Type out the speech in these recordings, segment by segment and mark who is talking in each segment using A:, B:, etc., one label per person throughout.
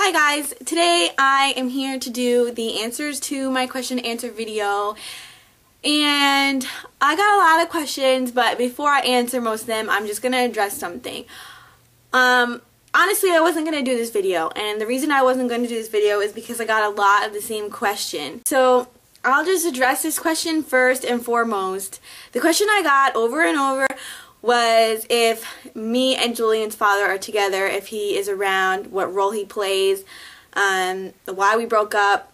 A: Hi guys, today I am here to do the answers to my question and answer video, and I got a lot of questions, but before I answer most of them, I'm just going to address something. Honestly, I wasn't going to do this video, and the reason I wasn't going to do this video is because I got a lot of the same question. So I'll just address this question first and foremost. The question I got over and over was if me and Julian's father are together, if he is around, what role he plays, why we broke up,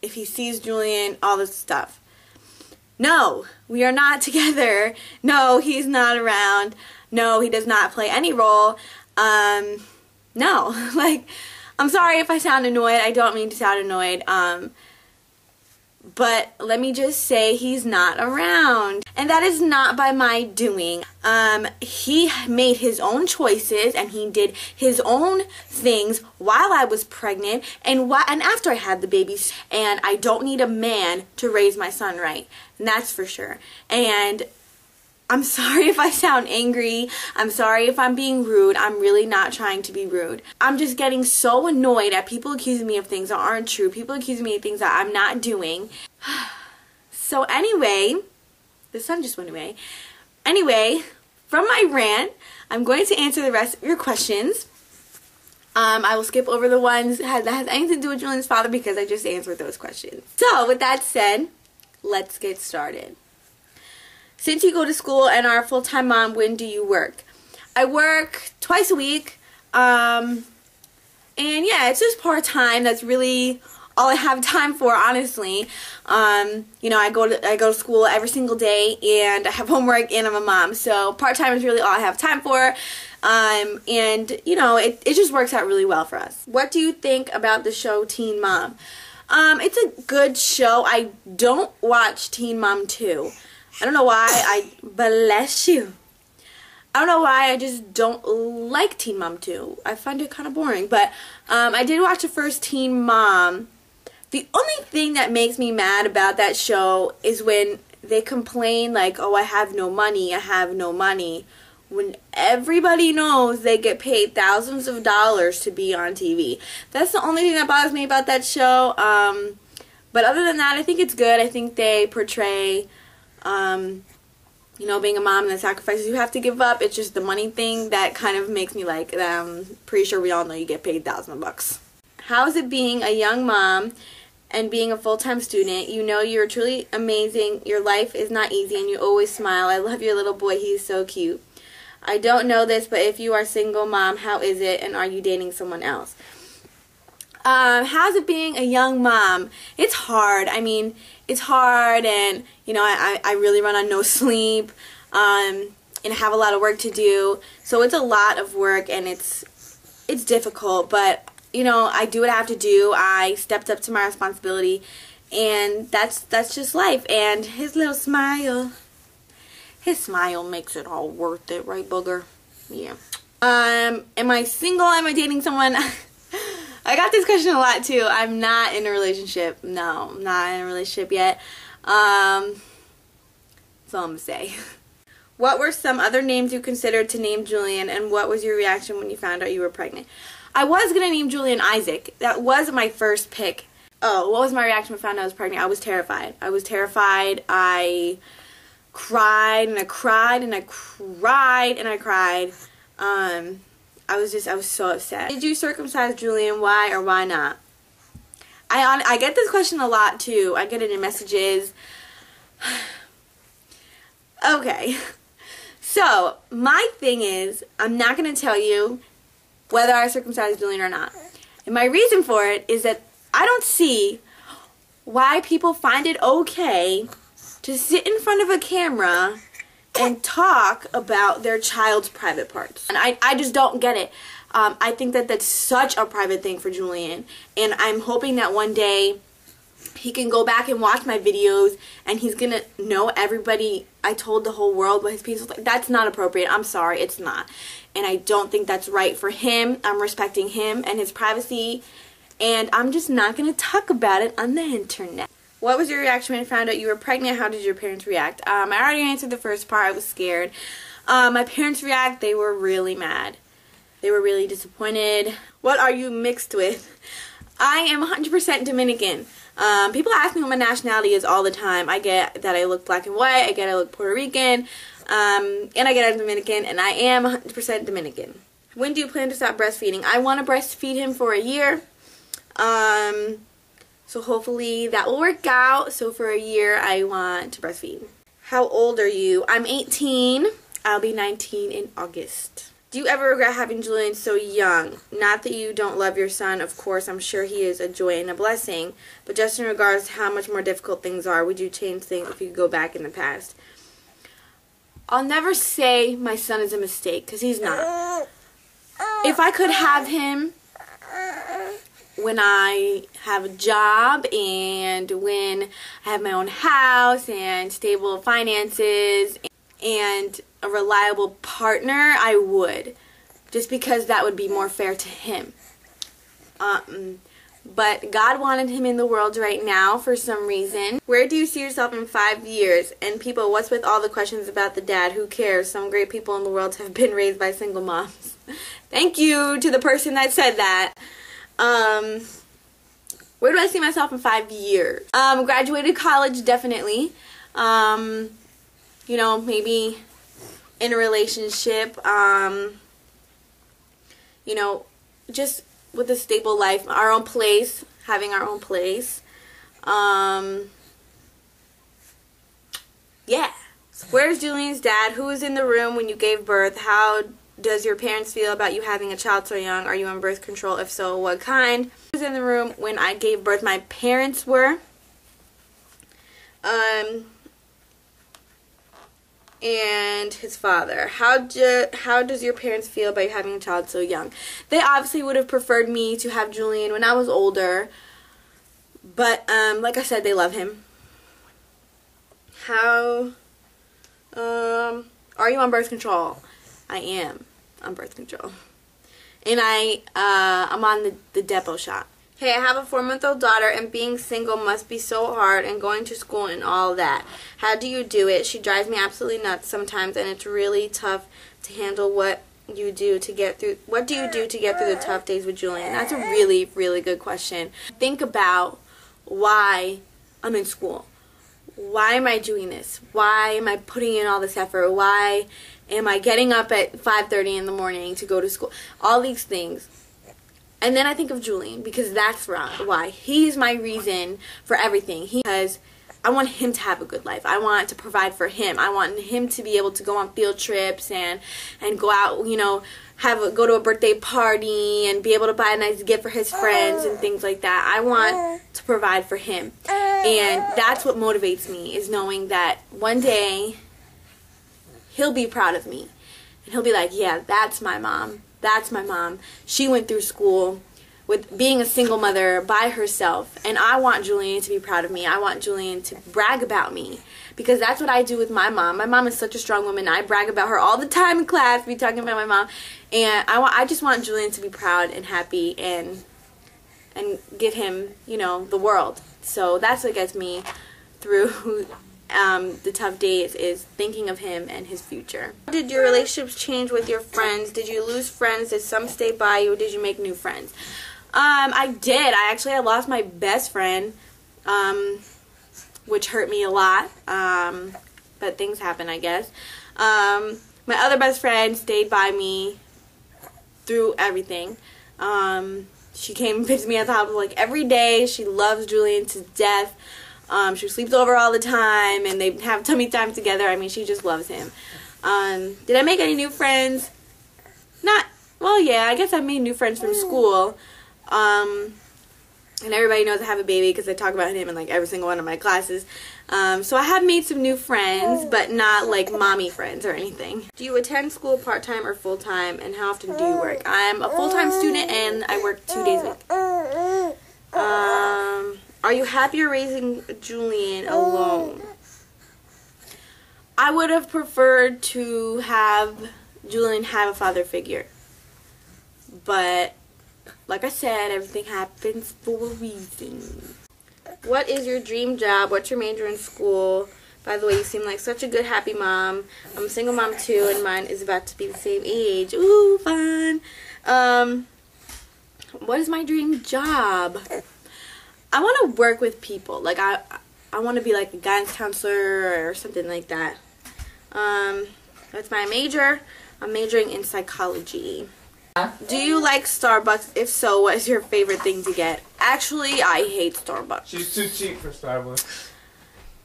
A: if he sees Julian, all this stuff. No, we are not together. No, he's not around. No, he does not play any role. No, like, I'm sorry if I sound annoyed. I don't mean to sound annoyed. But let me just say he's not around. And that is not by my doing. He made his own choices and he did his own things while I was pregnant and after I had the babies. And I don't need a man to raise my son right. And that's for sure. And I'm sorry if I sound angry. I'm sorry if I'm being rude. I'm really not trying to be rude. I'm just getting so annoyed at people accusing me of things that aren't true. People accusing me of things that I'm not doing. So anyway, the sun just went away. Anyway, from my rant, I'm going to answer the rest of your questions. I will skip over the ones that has anything to do with Julian's father because I just answered those questions. So with that said, let's get started. Since you go to school and are a full-time mom, when do you work? I work twice a week, and yeah, it's just part-time. That's really all I have time for, honestly. You know, I go to school every single day, and I have homework, and I'm a mom, so part-time is really all I have time for. And you know, it just works out really well for us. What do you think about the show Teen Mom? It's a good show. I don't watch Teen Mom 2. I don't know why. Bless you. I don't know why. I just don't like Teen Mom 2. I find it kind of boring. But I did watch the first Teen Mom. The only thing that makes me mad about that show is when they complain like, oh, I have no money, I have no money. When everybody knows they get paid thousands of dollars to be on TV. That's the only thing that bothers me about that show. But other than that, I think it's good. I think they portray you know, being a mom and the sacrifices you have to give up. It's just the money thing that kind of makes me like, I'm pretty sure we all know you get paid thousands of bucks. How is it being a young mom and being a full-time student? You know you're truly amazing. Your life is not easy and you always smile. I love your little boy. He's so cute. I don't know this, but if you are single mom, how is it? And are you dating someone else? How's it being a young mom? It's hard. I mean, it's hard, and you know, I really run on no sleep, and I have a lot of work to do. So it's a lot of work, and it's difficult. But you know, I do what I have to do. I stepped up to my responsibility, and that's just life. And his little smile, his smile makes it all worth it, right, booger? Yeah. Am I single? Am I dating someone? I got this question a lot too. I'm not in a relationship. No, I'm not in a relationship yet. That's all I'm gonna say. What were some other names you considered to name Julian, and what was your reaction when you found out you were pregnant? I was gonna name Julian Isaac. That was my first pick. Oh, what was my reaction when I found out I was pregnant? I was terrified. I was terrified. I cried and I cried and I cried and I cried. I was so upset. Did you circumcise Julian? Why or why not? I get this question a lot too. I get it in messages. Okay. So, my thing is, I'm not going to tell you whether I circumcised Julian or not. And my reason for it is that I don't see why people find it okay to sit in front of a camera and talk about their child's private parts. And I just don't get it. I think that that's such a private thing for Julian. And I'm hoping that one day he can go back and watch my videos and he's going to know everybody. I told the whole world what his piece was like. That's not appropriate. I'm sorry. It's not. And I don't think that's right for him. I'm respecting him and his privacy. And I'm just not going to talk about it on the internet. What was your reaction when you found out you were pregnant? How did your parents react? I already answered the first part. I was scared. My parents react. They were really mad. They were really disappointed. What are you mixed with? I am 100% Dominican. People ask me what my nationality is all the time. I get that I look black and white. I get I look Puerto Rican. And I get I'm Dominican. And I am 100% Dominican. When do you plan to stop breastfeeding? I want to breastfeed him for a year. So hopefully that will work out. So for a year, I want to breastfeed. How old are you? I'm 18. I'll be 19 in August. Do you ever regret having Julian so young? Not that you don't love your son, of course. I'm sure he is a joy and a blessing. But just in regards to how much more difficult things are, would you change things if you could go back in the past? I'll never say my son is a mistake, because he's not. If I could have him when I have a job and when I have my own house and stable finances and a reliable partner, I would. Just because that would be more fair to him. But God wanted him in the world right now for some reason. Where do you see yourself in 5 years? And people, what's with all the questions about the dad? Who cares? Some great people in the world have been raised by single moms. Thank you to the person that said that. Where do I see myself in 5 years? Graduated college, definitely. You know, maybe in a relationship. You know, just with a stable life, our own place, having our own place. Yeah. Where's Julian's dad? Who was in the room when you gave birth? How does your parents feel about you having a child so young? Are you on birth control? If so, what kind? Who was in the room when I gave birth? My parents were. And his father. How does your parents feel about you having a child so young? They obviously would have preferred me to have Julian when I was older. But, like I said, they love him. How, are you on birth control? I am on birth control. And I'm on the depot shot. Hey, I have a 4-month-old daughter, and being single must be so hard, and going to school and all that. How do you do it? She drives me absolutely nuts sometimes, and it's really tough to handle. What do you do to get through the tough days with Julian? That's a really, really good question. Think about why I'm in school. Why am I doing this? Why am I putting in all this effort? Why am I getting up at 5:30 in the morning to go to school? All these things. And then I think of Julian, because that's why. He's my reason for everything. Because I want him to have a good life. I want to provide for him. I want him to be able to go on field trips and go out, you know, go to a birthday party and be able to buy a nice gift for his friends and things like that. I want to provide for him. And that's what motivates me, is knowing that one day he'll be proud of me. And he'll be like, yeah, that's my mom. That's my mom. She went through school with being a single mother by herself. And I want Julian to be proud of me. I want Julian to brag about me. Because that's what I do with my mom. My mom is such a strong woman. I brag about her all the time in class. We talking about my mom. And I just want Julian to be proud and happy and give him, you know, the world. So that's what gets me through the tough days, is thinking of him and his future. How did your relationships change with your friends? Did you lose friends? Did some stay by you? Or did you make new friends? I did. I lost my best friend, which hurt me a lot. But things happen, I guess. My other best friend stayed by me through everything. She came and visited me at the house like every day. She loves Julian to death. She sleeps over all the time, and they have tummy time together. I mean, she just loves him. Did I make any new friends? Well, yeah, I guess I made new friends from school. And everybody knows I have a baby because I talk about him in like every single one of my classes. So I have made some new friends, but not like mommy friends or anything. Do you attend school part-time or full-time, and how often do you work? I'm a full-time student, and I work 2 days a week. Are you happier raising Julian alone? I would have preferred to have Julian have a father figure. But, like I said, everything happens for a reason. What is your dream job? What's your major in school? By the way, you seem like such a good, happy mom. I'm a single mom too, and mine is about to be the same age. Ooh, fun. What is my dream job? I want to work with people. Like, I want to be like a guidance counselor or something like that. That's my major. I'm majoring in psychology. Do you like Starbucks? If so, what is your favorite thing to get? Actually, I hate Starbucks.
B: She's too cheap for Starbucks.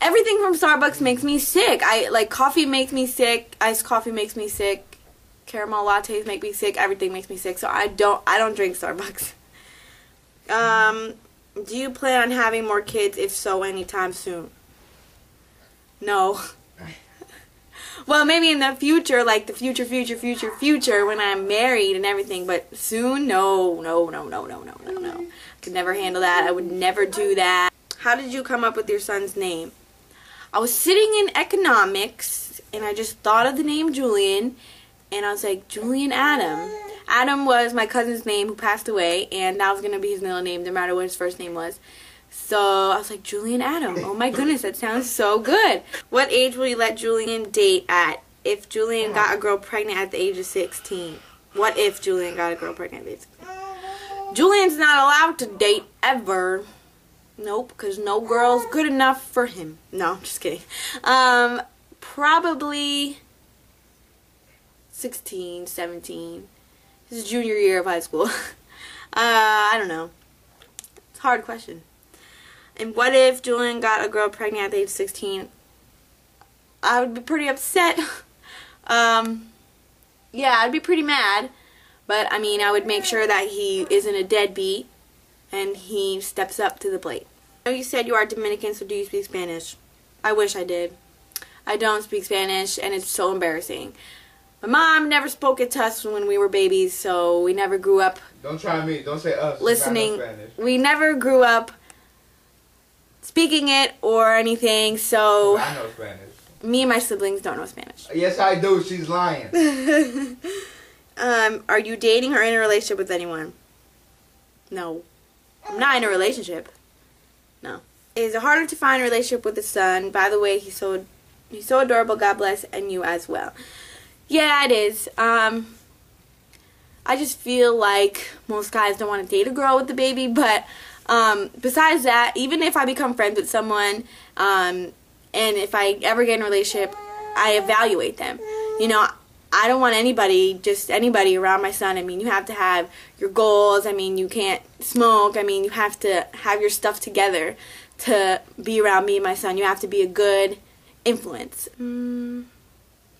A: Everything from Starbucks makes me sick. Coffee makes me sick. Iced coffee makes me sick. Caramel lattes make me sick. Everything makes me sick. So I don't drink Starbucks. Do you plan on having more kids? If so, anytime soon? No. Well, maybe in the future, like the future, when I'm married and everything, but soon, no. I could never handle that. I would never do that. How did you come up with your son's name? I was sitting in economics, and I just thought of the name Julian, and I was like, Julian Adam. Adam was my cousin's name who passed away, and that was going to be his middle name, no matter what his first name was. So I was like, Julian Adam. Oh my goodness, that sounds so good. What age will you let Julian date at? If Julian got a girl pregnant at the age of 16. What if Julian got a girl pregnant at the age of 16? Julian's not allowed to date ever. Nope, because no girl's good enough for him. No, I'm just kidding. Probably 16, 17. His junior year of high school. I don't know. It's a hard question. And what if Julian got a girl pregnant at the age of 16? I would be pretty upset. Yeah, I'd be pretty mad. But, I mean, I would make sure that he isn't a deadbeat and he steps up to the plate. I know you said you are Dominican, so do you speak Spanish? I wish I did. I don't speak Spanish, and it's so embarrassing. My mom never spoke it to us when we were babies, so we never grew up.
B: Don't try me. Don't say us.
A: Listening. We never grew up speaking it or anything, so
B: I know Spanish.
A: Me and my siblings don't know Spanish.
B: Yes, I do. She's lying.
A: Are you dating or in a relationship with anyone? No. I'm not in a relationship. No. Is it harder to find a relationship with a son? By the way, he's so adorable. God bless, and you as well. Yeah, it is. I just feel like most guys don't want to date a girl with a baby, but besides that, even if I become friends with someone, and if I ever get in a relationship, I evaluate them. You know, I don't want just anybody around my son. I mean, you have to have your goals. I mean, you can't smoke. I mean, you have to have your stuff together to be around me and my son. You have to be a good influence.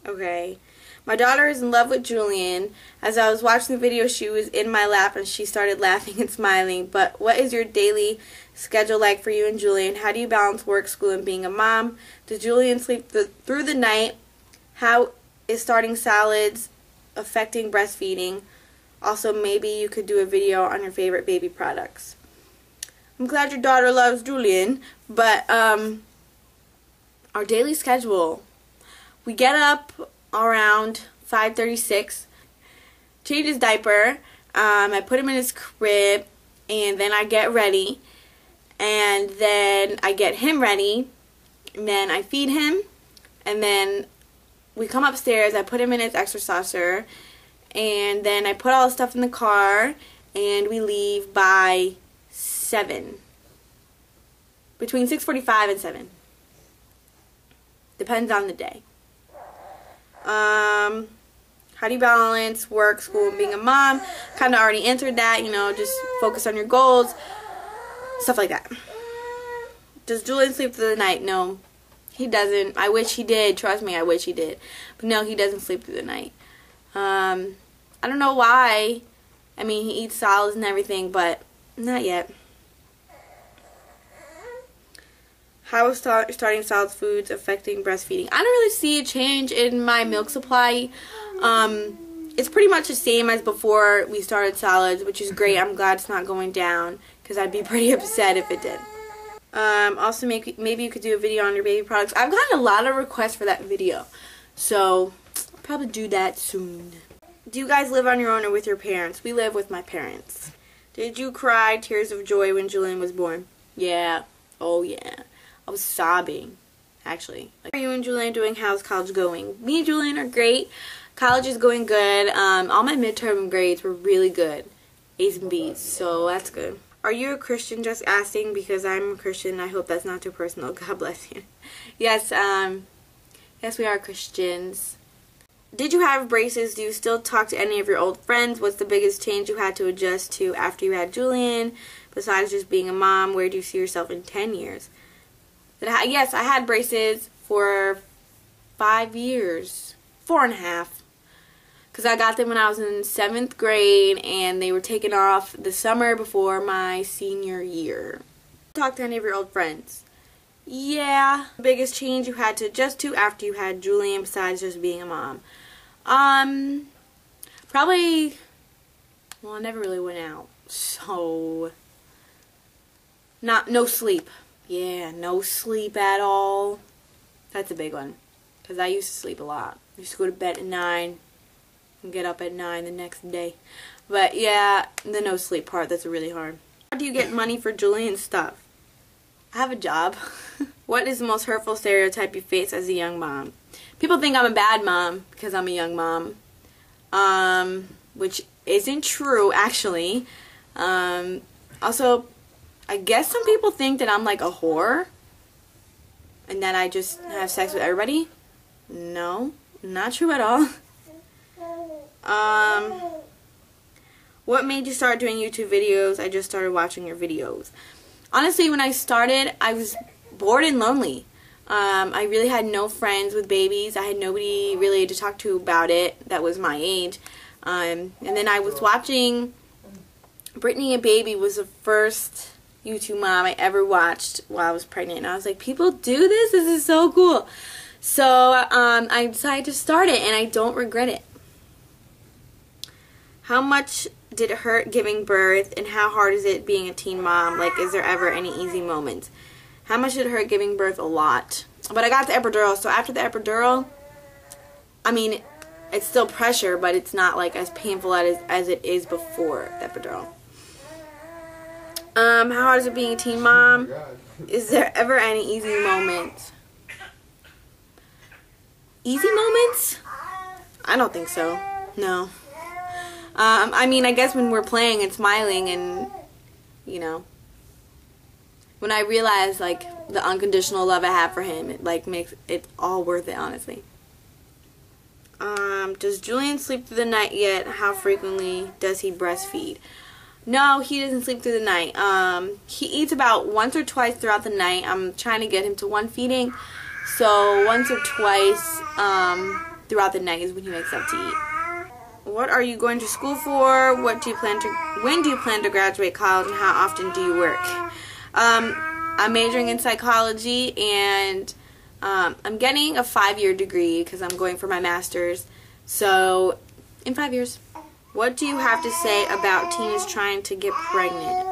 A: Okay. My daughter is in love with Julian. As I was watching the video, she was in my lap and she started laughing and smiling. But what is your daily schedule like for you and Julian? How do you balance work, school, and being a mom? Does Julian sleep through the night? How is starting salads affecting breastfeeding? Also, maybe you could do a video on your favorite baby products. I'm glad your daughter loves Julian, but our daily schedule. We get up around 5:36, change his diaper, I put him in his crib, and then I get ready, and then I get him ready, and then I feed him, and then we come upstairs, I put him in his exerciser, and then I put all the stuff in the car, and we leave by 7. Between 6:45 and 7. Depends on the day. How do you balance work, school, and being a mom? Kind of already answered that, you know, just focus on your goals, stuff like that. Does Julian sleep through the night? No, he doesn't. I wish he did. Trust me, I wish he did. But no, he doesn't sleep through the night. I don't know why. I mean, he eats solids and everything, but not yet. How is starting solid foods affecting breastfeeding? I don't really see a change in my milk supply. It's pretty much the same as before we started solids, which is great. I'm glad it's not going down because I'd be pretty upset if it did. Also, maybe you could do a video on your baby products. I've gotten a lot of requests for that video, so I'll probably do that soon. Do you guys live on your own or with your parents? We live with my parents. Did you cry tears of joy when Julian was born? Yeah. Oh, yeah. I was sobbing, actually. Like, how are you and Julian doing? How's college going? Me and Julian are great. College is going good. All my midterm grades were really good. A's and B's, so that's good. Are you a Christian? Just asking because I'm a Christian. I hope that's not too personal. God bless you. Yes, yes, we are Christians. Did you have braces? Do you still talk to any of your old friends? What's the biggest change you had to adjust to after you had Julian? Besides just being a mom, where do you see yourself in 10 years? Yes, I had braces for 5 years. 4.5. Because I got them when I was in 7th grade, and they were taken off the summer before my senior year. Talk to any of your old friends? Yeah. The biggest change you had to adjust to after you had Julian besides just being a mom? Probably, well, I never really went out, so no sleep. Yeah, no sleep at all. That's a big one, because I used to sleep a lot. I used to go to bed at 9 and get up at 9 the next day. But yeah, the no sleep part, that's really hard. How do you get money for Julian stuff? I have a job. What is the most hurtful stereotype you face as a young mom? People think I'm a bad mom because I'm a young mom, which isn't true, actually. Also, I guess some people think that I'm like a whore and that I just have sex with everybody. No, not true at all. What made you start doing YouTube videos? I just started watching your videos. Honestly, when I started, I was bored and lonely. I really had no friends with babies. I had nobody really to talk to about it that was my age. And then I was watching Brittany and Baby was the first YouTube mom I ever watched while I was pregnant. And I was like, people do this? This is so cool. So I decided to start it, and I don't regret it. How much did it hurt giving birth, and how hard is it being a teen mom? Like, is there ever any easy moments? How much did it hurt giving birth? A lot. But I got the epidural, so after the epidural, I mean, it's still pressure, but it's not like as painful as it is before the epidural. How hard is it being a teen mom? Is there ever any easy moments? Easy moments? I don't think so. No. I mean, I guess when we're playing and smiling and, you know, when I realize, like, the unconditional love I have for him, it, like, makes it all worth it, honestly. Does Julian sleep through the night yet? How frequently does he breastfeed? No, he doesn't sleep through the night. He eats about once or twice throughout the night. I'm trying to get him to 1 feeding. So once or twice throughout the night is when he wakes up to eat. What are you going to school for? When do you plan to graduate college, and how often do you work? I'm majoring in psychology, and I'm getting a 5-year degree because I'm going for my master's. So in 5 years. What do you have to say about teens trying to get pregnant?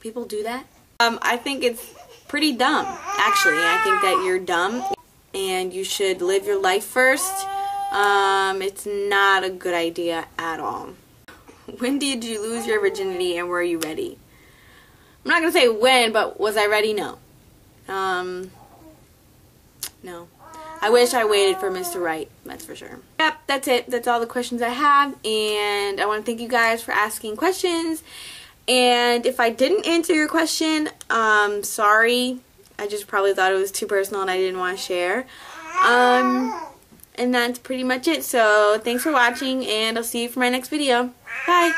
A: People do that? I think it's pretty dumb, actually. I think that you're dumb and you should live your life first. It's not a good idea at all. When did you lose your virginity and were you ready? I'm not going to say when, but was I ready? No. No. I wish I waited for Mr. Right, that's for sure. Yep, that's it. That's all the questions I have, and I want to thank you guys for asking questions. And if I didn't answer your question, sorry. I just probably thought it was too personal and I didn't want to share. And that's pretty much it. So thanks for watching, and I'll see you for my next video. Bye!